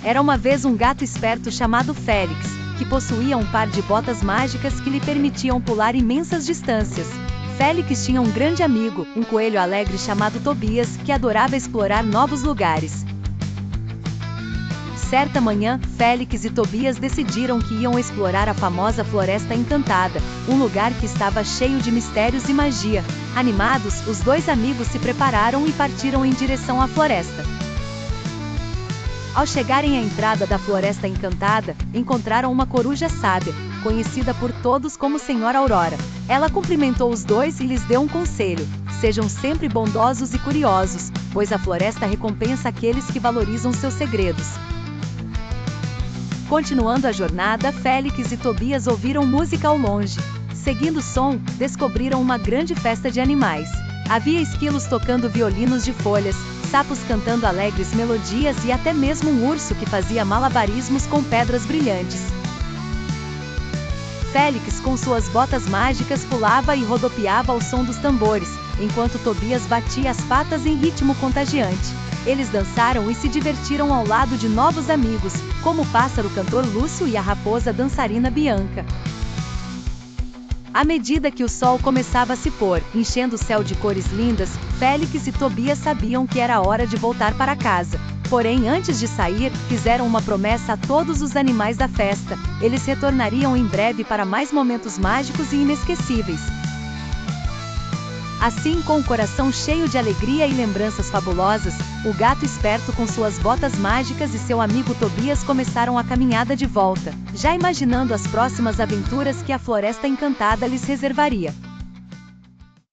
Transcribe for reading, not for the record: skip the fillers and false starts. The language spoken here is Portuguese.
Era uma vez um gato esperto chamado Félix, que possuía um par de botas mágicas que lhe permitiam pular imensas distâncias. Félix tinha um grande amigo, um coelho alegre chamado Tobias, que adorava explorar novos lugares. Certa manhã, Félix e Tobias decidiram que iam explorar a famosa Floresta Encantada, um lugar que estava cheio de mistérios e magia. Animados, os dois amigos se prepararam e partiram em direção à floresta. Ao chegarem à entrada da Floresta Encantada, encontraram uma coruja sábia, conhecida por todos como Senhora Aurora. Ela cumprimentou os dois e lhes deu um conselho: sejam sempre bondosos e curiosos, pois a floresta recompensa aqueles que valorizam seus segredos. Continuando a jornada, Félix e Tobias ouviram música ao longe. Seguindo o som, descobriram uma grande festa de animais. Havia esquilos tocando violinos de folhas, sapos cantando alegres melodias e até mesmo um urso que fazia malabarismos com pedras brilhantes. Félix, com suas botas mágicas, pulava e rodopiava ao som dos tambores, enquanto Tobias batia as patas em ritmo contagiante. Eles dançaram e se divertiram ao lado de novos amigos, como o pássaro cantor Lúcio e a raposa dançarina Bianca. À medida que o sol começava a se pôr, enchendo o céu de cores lindas, Félix e Tobias sabiam que era hora de voltar para casa. Porém, antes de sair, fizeram uma promessa a todos os animais da festa: eles retornariam em breve para mais momentos mágicos e inesquecíveis. Assim, com o coração cheio de alegria e lembranças fabulosas, o gato esperto com suas botas mágicas e seu amigo Tobias começaram a caminhada de volta, já imaginando as próximas aventuras que a Floresta Encantada lhes reservaria.